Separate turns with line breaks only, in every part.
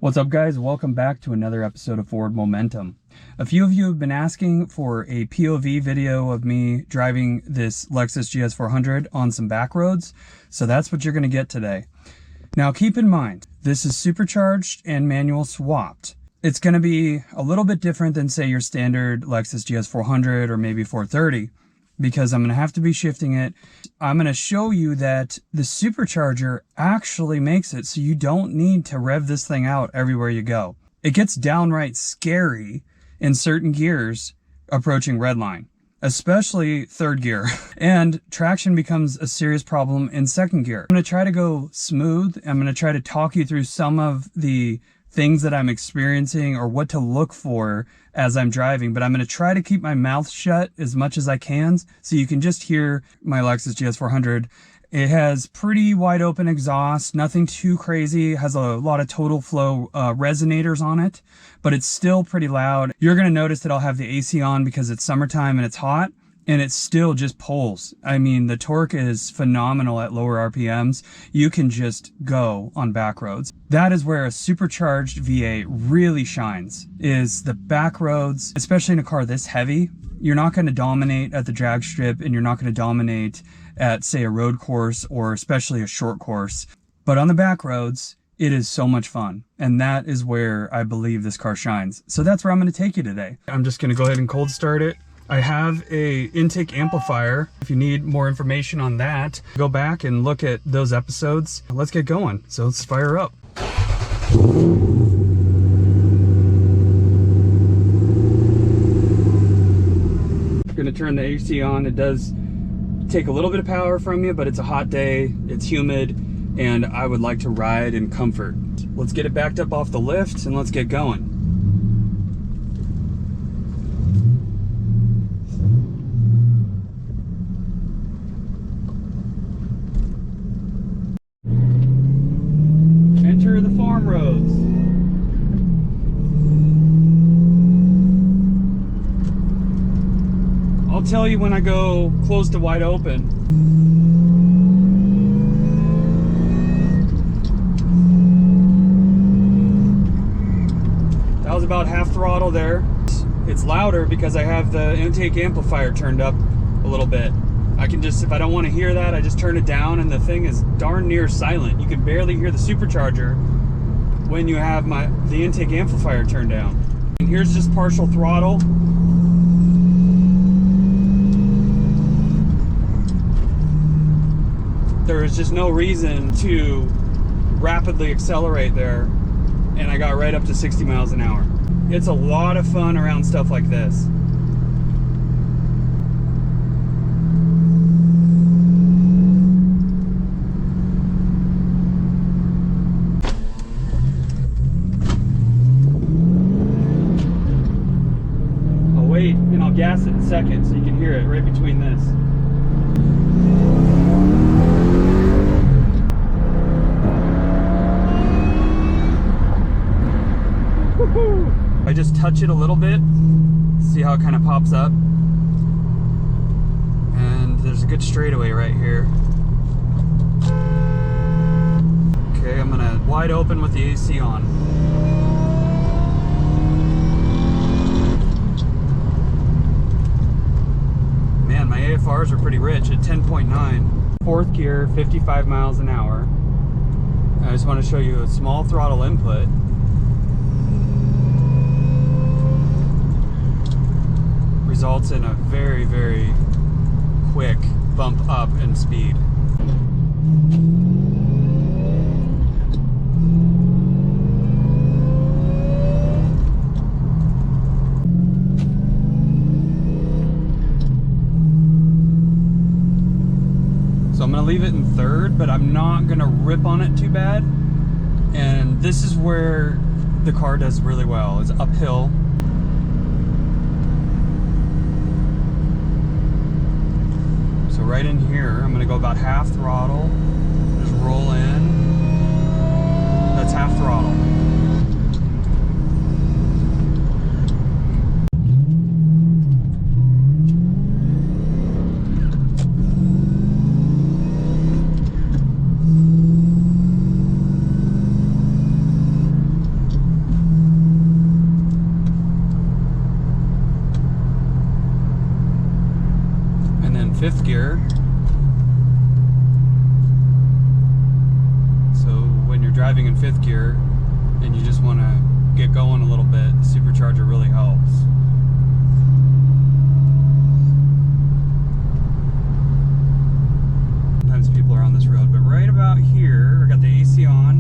What's up, guys? Welcome back to another episode of Forward Momentum. A few of you have been asking for a POV video of me driving this Lexus GS400 on some back roads, so that's what you're going to get today. Now keep in mind, this is supercharged and manual swapped. It's going to be a little bit different than, say, your standard Lexus GS400 or maybe 430, because I'm going to have to be shifting it. I'm going to show you that the supercharger actually makes it so you don't need to rev this thing out everywhere you go. It gets downright scary in certain gears approaching redline, especially third gear, and traction becomes a serious problem in second gear. I'm going to try to go smooth. I'm going to try to talk you through some of the things that I'm experiencing or what to look for as I'm driving, but I'm going to try to keep my mouth shut as much as I can so you can just hear my Lexus GS400. It has pretty wide open exhaust, nothing too crazy, has a lot of total flow resonators on it, but it's still pretty loud. You're going to notice that I'll have the AC on because it's summertime and it's hot, and it still just pulls. I mean, the torque is phenomenal at lower RPMs. You can just go on back roads. That is where a supercharged V8 really shines, is the back roads, especially in a car this heavy. You're not going to dominate at the drag strip, and you're not going to dominate at, say, a road course or especially a short course. But on the back roads, it is so much fun. And that is where I believe this car shines. So that's where I'm going to take you today. I'm just going to go ahead and cold start it. I have a intake amplifier. If you need more information on that, go back and look at those episodes. Let's get going. So let's fire up. I'm gonna turn the AC on. It does take a little bit of power from you, but it's a hot day, it's humid, and I would like to ride in comfort. Let's get it backed up off the lift and let's get going. Enter the farm roads. I'll tell you when I go close to wide open. That was about half throttle there. It's louder because I have the intake amplifier turned up a little bit. I can just, if I don't want to hear that, I just turn it down and the thing is darn near silent. You can barely hear the supercharger when you have the intake amplifier turned down. And here's just partial throttle. There is just no reason to rapidly accelerate there, and I got right up to 60 miles an hour. It's a lot of fun around stuff like this. And I'll gas it in seconds so you can hear it right between this. I just touch it a little bit, see how it kind of pops up. And there's a good straightaway right here. Okay, I'm gonna wide open with the AC on. My AFRs are pretty rich at 10.9. Fourth gear, 55 miles an hour. I just want to show you a small throttle input. Results in a very, very quick bump up in speed. So I'm going to leave it in third, but I'm not going to rip on it too bad. And this is where the car does really well. It's uphill. So right in here, I'm going to go about half throttle. Just roll in. That's half throttle. fifth gear and you just want to get going a little bit, the supercharger really helps. Sometimes people are on this road, but right about here, I got the AC on.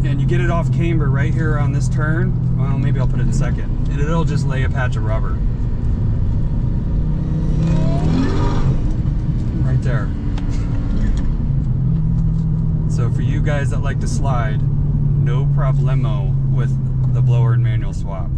And you get it off camber right here on this turn. Well, maybe I'll put it in second. And it'll just lay a patch of rubber. Right there. So for you guys that like to slide, no problemo with the blower and manual swap.